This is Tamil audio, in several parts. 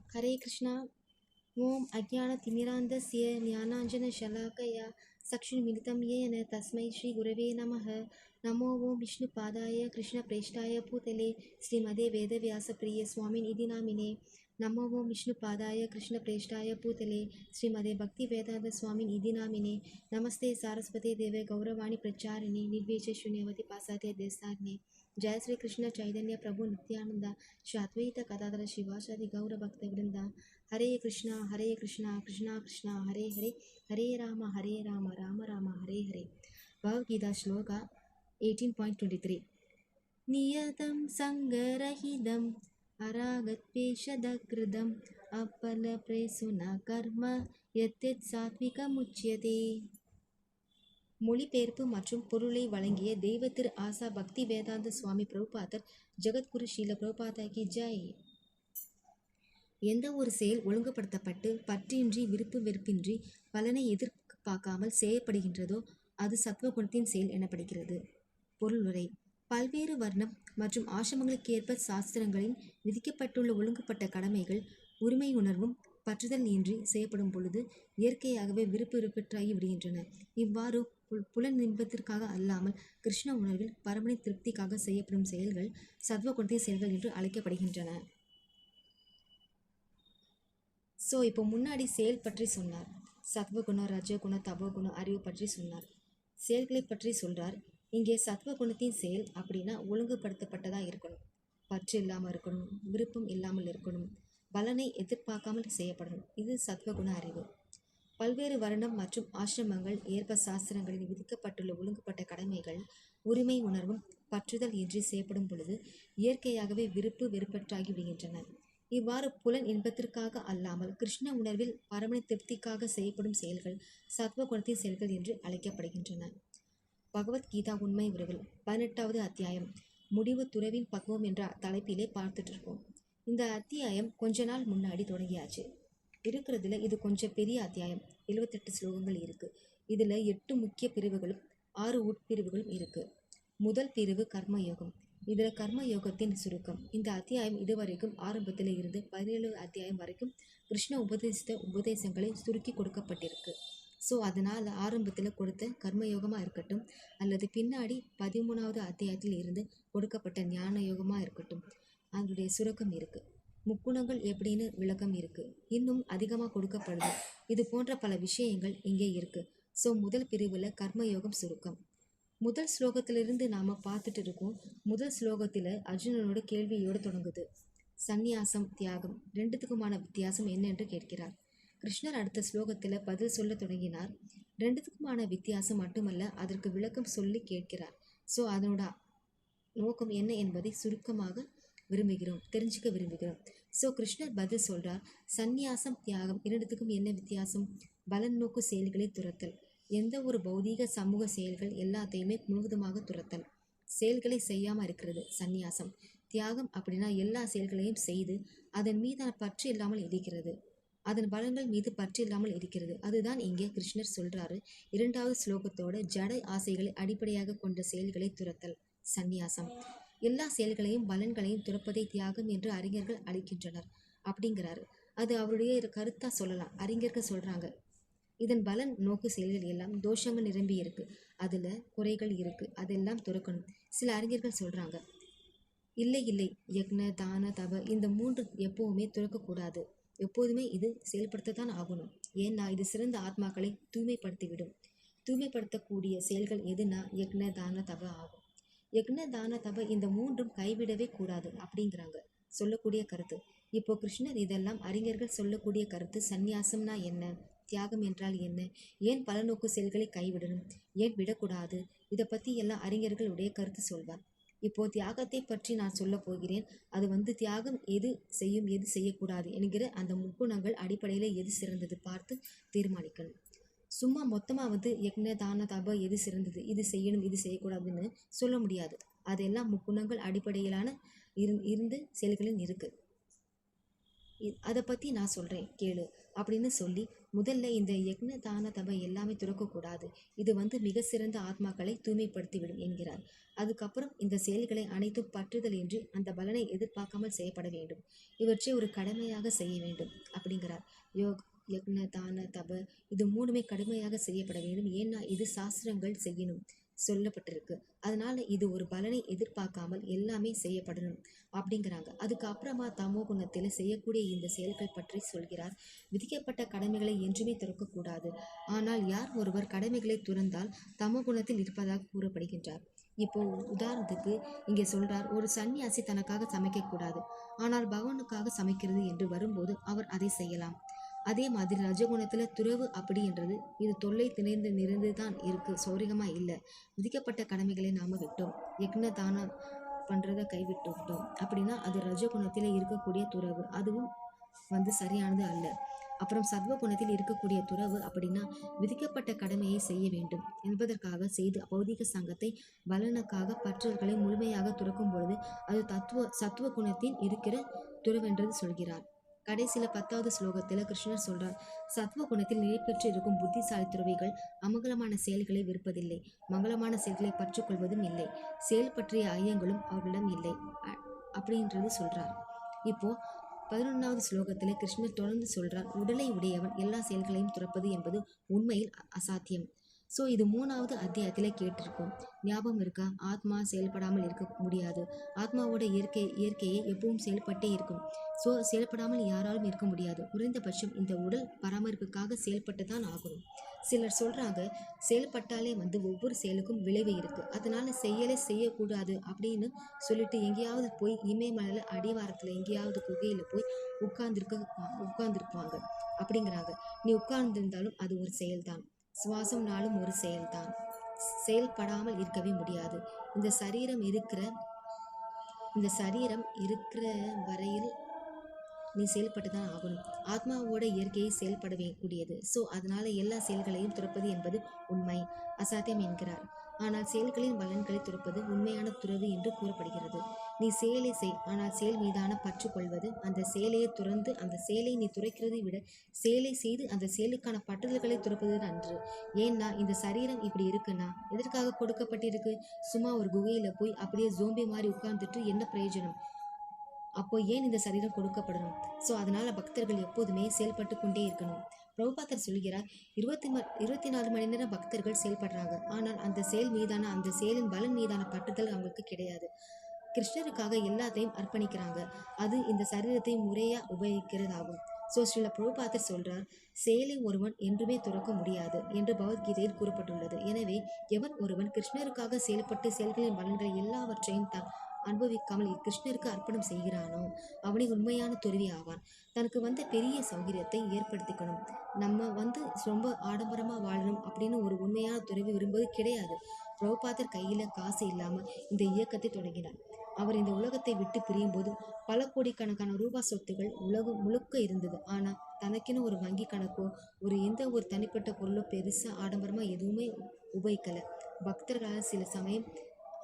हरे कृष्णा। ओम अज्ञानतिमिरान्धस्य ज्ञानाञ्जनशलाकया चक्षुर्मिलितं येन तस्मै श्रीगुरवे नमः। नमो ओं विष्णुपादाय कृष्णप्रेष्ठाय भूतले श्रीमते वेदव्यासप्रिय स्वामिनिधि नामिने। नमो ओं विष्णुपादाय कृष्णप्रेष्ठाय भूतले श्रीमते भक्तिवेदांत स्वामिनिधि नामिने। नमस्ते सारस्वते देवे गौरवाणी प्रचारिणे निर्विशेष शून्यवती पासाते देस्ताग्ने। जय श्री कृष्ण चैतन्य प्रभु नित्यानंद श्री अद्वैत गदाधर शिवासादि गौर भक्त वृंदा। हरे कृष्णा कृष्णा कृष्णा हरे हरे, हरे राम राम राम हरे हरे। भगवद्गीता श्लोक 18.23 नियतं संगरहितम् अरागद्वेषदकृतम् अपलप्रेसुना कर्म यत् सात्विकमुच्यते। மொழிபெயர்ப்பு மற்றும் பொருளை வழங்கிய தெய்வ திரு ஆசா பக்தி வேதாந்த சுவாமி பிரபுபாதர் ஜெகத்குரு ஸ்ரீல பிரபுபாதா கி ஜெய். எந்த ஒரு செயல் ஒழுங்குபடுத்தப்பட்டு பற்றின்றி விருப்பு வெறுப்பின்றி பலனை எதிர்பார்க்காமல் செய்யப்படுகின்றதோ அது சத்வகுணத்தின் செயல் எனப்படுகிறது. பொருளுரை: பல்வேறு வர்ணம் மற்றும் ஆசிரமங்களுக்கு ஏற்ப சாஸ்திரங்களின் விதிக்கப்பட்டுள்ள ஒழுங்குபட்ட கடமைகள் உரிமை உணர்வும் பற்றுதல் இன்றி செய்யப்படும் பொழுது இயற்கையாகவே விருப்பு வெறுப்பற்றாகி விடுகின்றன. இவ்வாறு புலன் இன்பத்திற்காக அல்லாமல் கிருஷ்ண உணர்வில் பரமனை திருப்திக்காக செய்யப்படும் செயல்கள் சத்வகுணத்தின் செயல்கள் என்று அழைக்கப்படுகின்றன. ஸோ இப்போ முன்னாடி செயல் பற்றி சொன்னார். சத்வகுணம், ரஜகுணம், தபோகுணம், அறிவு பற்றி சொன்னார். செயல்களை பற்றி சொல்றார். இங்கே சத்வகுணத்தின் செயல் அப்படின்னா ஒழுங்குபடுத்தப்பட்டதாக இருக்கணும், பற்று இல்லாமல் இருக்கணும், விருப்பம் இல்லாமல் இருக்கணும், பலனை எதிர்பார்க்காமல் செய்யப்படணும். இது சத்வகுண அறிவு. பல்வேறு வருடம் மற்றும் ஆசிரமங்கள் ஏற்ப சாஸ்திரங்களில் விதிக்கப்பட்டுள்ள ஒழுங்குபட்ட கடமைகள் உரிமை உணர்வும் பற்றுதல் இன்றி செய்யப்படும் பொழுது இயற்கையாகவே விருப்பு வெறுப்பற்றாகி விடுகின்றன. இவ்வாறு புலன் இன்பத்திற்காக அல்லாமல் கிருஷ்ண உணர்வில் பரமனை திருப்திக்காக செய்யப்படும் செயல்கள் சத்வகுணத்தின் செயல்கள் என்று அழைக்கப்படுகின்றன. பகவத்கீதா உண்மை உறவில் 18வது அத்தியாயம் முடிவு துறவின் பக்குவம் என்ற தலைப்பிலே பார்த்துட்டு இருக்கோம். இந்த அத்தியாயம் கொஞ்ச நாள் முன்னாடி தொடங்கியாச்சு இருக்கிறதுல. இது கொஞ்சம் பெரிய அத்தியாயம். 78 ஸ்லோகங்கள் இருக்கு. இதுல 8 முக்கிய பிரிவுகளும் 6 உட்பிரிவுகளும் இருக்கு. முதல் பிரிவு கர்மயோகம். இதுல கர்மயோகத்தின் சுருக்கம். இந்த அத்தியாயம் இதுவரைக்கும் ஆரம்பத்தில் இருந்து 17 அத்தியாயம் வரைக்கும் கிருஷ்ண உபதேசித்த உபதேசங்களை சுருக்கி கொடுக்கப்பட்டிருக்கு. ஸோ அதனால் ஆரம்பத்தில் கொடுத்த கர்மயோகமாக இருக்கட்டும் அல்லது பின்னாடி 13வது அத்தியாயத்தில் இருந்து கொடுக்கப்பட்ட ஞான யோகமாக இருக்கட்டும், அதனுடைய சுருக்கம் இருக்குது. முக்குணங்கள் எப்படின்னு விளக்கம் இருக்குது. இன்னும் அதிகமாக கொடுக்கப்படுது. இது போன்ற பல விஷயங்கள் இங்கே இருக்குது. ஸோ முதல் பிரிவில் கர்மயோகம் சுருக்கம். முதல் ஸ்லோகத்திலிருந்து நாம் பார்த்துட்டு இருக்கோம். முதல் ஸ்லோகத்தில் அர்ஜுனனோட கேள்வியோடு தொடங்குது. சந்நியாசம், தியாகம் ரெண்டுத்துக்குமான வித்தியாசம் என்ன என்று கேட்கிறார். கிருஷ்ணர் அடுத்த ஸ்லோகத்தில் பதில் சொல்ல தொடங்கினார். ரெண்டுத்துக்குமான வித்தியாசம் மட்டுமல்ல, அதற்கு விளக்கம் சொல்லி கேட்கிறார். ஸோ அதனோட நோக்கம் என்ன என்பதை சுருக்கமாக தெரிஞ்சுக்க விரும்புகிறோம். ஸோ கிருஷ்ணர் பதில் சொல்றார். சந்நியாசம், தியாகம் இரண்டுத்துக்கும் என்ன வித்தியாசம்? பலன் நோக்கு செயல்களை துரத்தல். எந்த ஒரு பௌதீக சமூக செயல்கள் எல்லாத்தையுமே முழுவதுமாக துரத்தல், செயல்களை செய்யாமல் இருக்கிறது சந்நியாசம். தியாகம் அப்படின்னா எல்லா செயல்களையும் செய்து அதன் மீதான பற்று இல்லாமல் இருக்கிறது, அதன் பலன்கள் மீது பற்று இல்லாமல் இருக்கிறது. அதுதான் இங்கே கிருஷ்ணர் சொல்றாரு. 2வது ஸ்லோகத்தோட ஜட ஆசைகளை அடிப்படையாக கொண்ட செயல்களை துரத்தல் சந்நியாசம். எல்லா செயல்களையும் பலன்களையும் துறப்பதை தியாகம் என்று அறிஞர்கள் அழைக்கின்றனர் அப்படிங்கிறாரு. அது அவருடைய கருத்தா சொல்லலாம். அறிஞர்கள் சொல்றாங்க, இதன் பலன் நோக்கு செயல்கள் எல்லாம் தோஷங்கள் நிரம்பி இருக்கு, அதுல குறைகள் இருக்கு, அதெல்லாம் துறக்கணும். சில அறிஞர்கள் சொல்றாங்க, இல்லை யக்ன, தான, தப இந்த 3 எப்பவுமே துறக்கக்கூடாது, எப்போதுமே இது செயல்படுத்தத்தான் ஆகணும். ஏன்னா இது சிறந்த ஆத்மாக்களை தூய்மைப்படுத்திவிடும். தூய்மைப்படுத்தக்கூடிய செயல்கள் எதுனா யக்ன, தான, தப ஆகும். யக்ன, தான, தப இந்த 3ம் கைவிடவே கூடாது அப்படிங்கிறாங்க சொல்லக்கூடிய கருத்து. இப்போ கிருஷ்ணர் இதெல்லாம் அறிஞர்கள் சொல்லக்கூடிய கருத்து. சந்நியாசம்னா என்ன, தியாகம் என்றால் என்ன, ஏன் பலநோக்கு செயல்களை கைவிடணும், ஏன் விடக்கூடாது, இதை பற்றி எல்லாம் அறிஞர்களுடைய கருத்து சொல்வார். இப்போ தியாகத்தை பற்றி நான் சொல்ல போகிறேன். அது தியாகம் எது செய்யும் எது செய்யக்கூடாது என்கிற அந்த முக்குணங்கள் அடிப்படையில் எது சிறந்தது பார்த்து தீர்மானிக்கணும். சும்மா மொத்தமாக யக்ன, தான, தப எது சிறந்தது, இது செய்யணும் இது செய்யக்கூடாதுன்னு சொல்ல முடியாது. அதெல்லாம் முக்குணங்கள் அடிப்படையிலான இருந்து செயல்களில் இருக்கு. அதை பற்றி நான் சொல்கிறேன் கேளு அப்படின்னு சொல்லி முதல்ல இந்த யக்ன தான தப எல்லாமே துறக்கக்கூடாது. இது மிக சிறந்த ஆத்மாக்களை தூய்மைப்படுத்திவிடும் என்கிறார். அதுக்கப்புறம் இந்த செயல்களை அனைத்தும் பற்றுதல் என்று அந்த பலனை எதிர்பார்க்காமல் செய்யப்பட வேண்டும். இவற்றை ஒரு கடமையாக செய்ய வேண்டும் அப்படிங்கிறார். யோக் யக்ன தான தப இது மூணுமே கடுமையாக செய்யப்பட வேண்டும். ஏன்னா இது சாஸ்திரங்கள் செய்யணும் சொல்லப்பட்டிருக்கு. அதனால இது ஒரு பலனை எதிர்பார்க்காமல் எல்லாமே செய்யப்படணும் அப்படிங்கிறாங்க. அதுக்கப்புறமா தமோ குணத்தில் செய்யக்கூடிய இந்த செயல்கள் பற்றி சொல்கிறார். விதிக்கப்பட்ட கடமைகளை என்றுமே துறக்கக்கூடாது. ஆனால் யார் ஒருவர் கடமைகளை துறந்தால் தமோ குணத்தில் இருப்பதாக கூறப்படுகின்றார். இப்போ உதாரணத்துக்கு இங்கே சொல்றார், ஒரு சன்னியாசி தனக்காக சமைக்கக்கூடாது, ஆனால் பகவானுக்காக சமைக்கிறது என்று வரும்போது அவர் அதை செய்யலாம். அதே மாதிரி ரஜகுணத்துல துறவு அப்படின்றது இது தொல்லை திணைந்து நிறைந்து தான் இருக்கு, சௌரியமா இல்லை. விதிக்கப்பட்ட கடமைகளை நாம விட்டோம், யக்ன தானம் பண்றதை கைவிட்டு விட்டோம் அப்படின்னா அது ரஜகுணத்துல இருக்கக்கூடிய துறவு, அதுவும் சரியானது அல்ல. அப்புறம் சத்வ குணத்தில் இருக்கக்கூடிய துறவு அப்படின்னா விதிக்கப்பட்ட கடமையை செய்ய வேண்டும் என்பதற்காக செய்து பௌதிக சங்கத்தை பலனுக்காக பற்றல்களை முழுமையாக துறக்கும் பொழுது அது சத்துவ குணத்தின் இருக்கிற துறவென்றது சொல்கிறார். கடைசியில் 10வது ஸ்லோகத்தில் கிருஷ்ணர் சொல்றார், சத்வ குணத்தில் நிலை பெற்று இருக்கும் புத்திசாலி துறவிகள் அமங்கலமான செயல்களை விருப்பதில்லை, மங்களமான செயல்களை பற்றுக்கொள்வதும் இல்லை, செயல் பற்றிய ஐயங்களும் அவர்களிடம் இல்லை அப்படின்றது சொல்றார். இப்போ 11வது ஸ்லோகத்தில் கிருஷ்ணர் தொடர்ந்து சொல்றார், உடலை உடையவன் எல்லா செயல்களையும் துறப்பது என்பது உண்மையில் அசாத்தியம். ஸோ இது 3வது அத்தியாயத்தில் கேட்டிருக்கோம். ஞாபகம் இருக்கா? ஆத்மா செயல்படாமல் இருக்க முடியாது. ஆத்மாவோட இயற்கையே எப்பவும் செயல்பட்டே இருக்கும். ஸோ செயல்படாமல் யாராலும் இருக்க முடியாது. குறைந்தபட்சம் இந்த உடல் பராமரிப்புக்காக செயல்பட்டு தான் ஆகணும். சிலர் சொல்றாங்க, செயல்பட்டாலே ஒவ்வொரு செயலுக்கும் விளைவு இருக்கு, அதனால செயலே செய்யக்கூடாது அப்படின்னு சொல்லிட்டு எங்கேயாவது போய் இமயமலையில அடிவாரத்துல எங்கேயாவது குகையில போய் உட்கார்ந்துருப்பாங்க அப்படிங்கிறாங்க. நீ உட்கார்ந்திருந்தாலும் அது ஒரு செயல்தான். சுவாசம்னாலும் ஒரு செயல்தான். செயல்படாமல் இருக்கவே முடியாது. இந்த சரீரம் இருக்கிற வரையில் நீ செயல்பட்டு தான் ஆகணும். ஆத்மாவோட இயற்கையை செயல்படவே கூடியது. ஸோ அதனால எல்லா செயல்களையும் துறப்பது என்பது உண்மை அசாத்தியம் என்கிறார். ஆனால் செயல்களின் பலன்களை துறப்பது உண்மையான துறவு என்று கூறப்படுகிறது. நீ செயலை செய், ஆனால் செயல் மீதான பற்று கொள்வது அந்த செயலையை துறந்து அந்த செயலை நீ துறைக்கிறதை விட செயலை செய்து அந்த செயலுக்கான பற்றுதல்களை துறப்பது அன்று. ஏன்னா இந்த சரீரம் இப்படி இருக்குன்னா எதற்காக கொடுக்கப்பட்டிருக்கு? சும்மா ஒரு குகையில போய் அப்படியே ஜோம்பி மாதிரி உட்கார்ந்துட்டு என்ன பிரயோஜனம்? அப்போ ஏன் இந்த சரீரம் கொடுக்கப்படணும்? ஸோ அதனால பக்தர்கள் எப்போதுமே செயல்பட்டு கொண்டே இருக்கணும். பிரபுபாதர் சொல்கிறார், 24 மணி நேரம் பக்தர்கள் செயல்படுறாங்க, ஆனால் அந்த செயலின் பலன் மீதான பற்றுதல் அவங்களுக்கு கிடையாது. கிருஷ்ணருக்காக எல்லாத்தையும் அர்ப்பணிக்கிறாங்க. அது இந்த சரீரத்தை முறையா உபயோகிக்கிறதாகும். ஸோ ஸ்ரீல பிரபுபாதர் சொல்றார், செயலை ஒருவன் என்றுமே துறக்க முடியாது என்று பகவத்கீதையில் கூறப்பட்டுள்ளது. எனவே எவன் ஒருவன் கிருஷ்ணருக்காக செயல்பட்டு செயல்களின் பலன்கள் எல்லாவற்றையும் தான் அனுபவிக்காமல் கிருஷ்ணருக்கு அர்ப்பணம் செய்கிறானோ அவனே உண்மையான துறவி ஆவான். தனக்கு பெரிய சௌகரியத்தை ஏற்படுத்திக்கணும், நம்ம ரொம்ப ஆடம்பரமா வாழணும் அப்படின்னு ஒரு உண்மையான துறவி விரும்புவது கிடையாது. பிரபுபாதர் கையில காசு இல்லாம இந்த இயக்கத்தை தொடங்கினார். அவர் இந்த உலகத்தை விட்டு பிரியும் போது பல கோடிக்கணக்கான ரூபாய் சொத்துகள் உலகம் முழுக்க இருந்தது. ஆனா தனக்கென ஒரு வங்கி கணக்கோ எந்த ஒரு தனிப்பட்ட பொருளோ பெருசா ஆடம்பரமா எதுவுமே உபயோகிக்கல. பக்தர்களால் சில சமயம்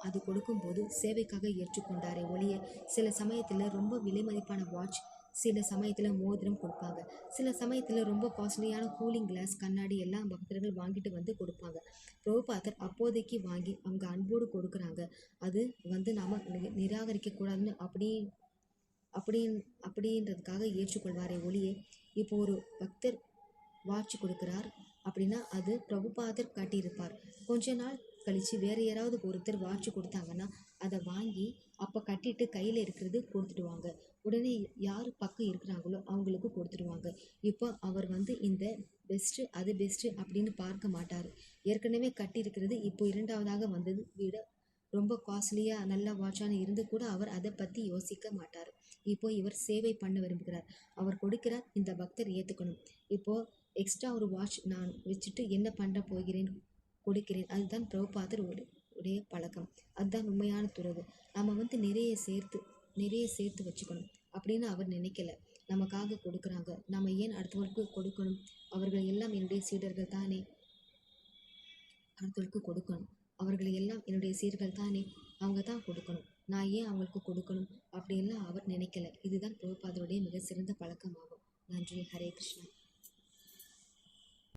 அது கொடுக்கும்போது சேவைக்காக ஏற்றுக்கொண்டாரே ஒழிய சில சமயத்தில் ரொம்ப விலை மதிப்பான வாட்ச், சில சமயத்தில் மோதிரம் கொடுப்பாங்க, சில சமயத்தில் ரொம்ப காஸ்ட்லியான கூலிங் கிளாஸ் கண்ணாடி எல்லாம் பக்தர்கள் வாங்கிட்டு கொடுப்பாங்க. பிரபுபாதர் அப்போதைக்கு வாங்கி அவங்க அன்போடு கொடுக்குறாங்க. அது நாம் நிராகரிக்க கூடாதுன்னு அப்படின்றதுக்காக ஏற்றுக்கொள்வாரே ஒழிய இப்போ ஒரு பக்தர் வாட்ச் கொடுக்குறார் அப்படின்னா அது பிரபுபாதர் காட்டியிருப்பார். கொஞ்ச நாள் கழித்து வேறு யாராவது ஒருத்தர் வாட்ச் கொடுத்தாங்கன்னா அதை வாங்கி அப்போ கட்டிட்டு கையில் இருக்கிறது கொடுத்துடுவாங்க. உடனே யார் பக்கம் இருக்கிறாங்களோ அவங்களுக்கு கொடுத்துடுவாங்க. இப்போ அவர் இந்த பெஸ்ட்டு அது பெஸ்ட்டு அப்படின்னு பார்க்க மாட்டார். ஏற்கனவே கட்டியிருக்கிறது இப்போ 2வதாக வந்தது விட ரொம்ப காஸ்ட்லியாக நல்ல வாட்சான இருந்து கூட அவர் அதை பற்றி யோசிக்க மாட்டார். இப்போ இவர் சேவை பண்ண விரும்புகிறார், அவர் கொடுக்கிறார், இந்த பக்தர் ஏற்றுக்கணும். இப்போது எக்ஸ்ட்ரா ஒரு வாட்ச் நான் வச்சுட்டு என்ன பண்ண போகிறேன், கொடுக்கிறேன். அதுதான் பிரபுபாதர் உடைய பழக்கம். அதுதான் உண்மையான துறவு. நம்ம நிறைய சேர்த்து வச்சுக்கணும் அப்படின்னு அவர் நினைக்கல. நமக்காக கொடுக்குறாங்க, நம்ம ஏன் அடுத்தவருக்கு கொடுக்கணும்? அவர்கள் எல்லாம் என்னுடைய சீடர்கள் தானே, அடுத்தவருக்கு கொடுக்கணும். அவர்கள் எல்லாம் என்னுடைய சீடர்கள் தானே, அவங்க தான் கொடுக்கணும். நான் ஏன் அவங்களுக்கு கொடுக்கணும் அப்படின்லாம் அவர் நினைக்கல. இதுதான் பிரபுபாதருடைய மிக சிறந்த பழக்கமாகும். நன்றி. ஹரே கிருஷ்ணா.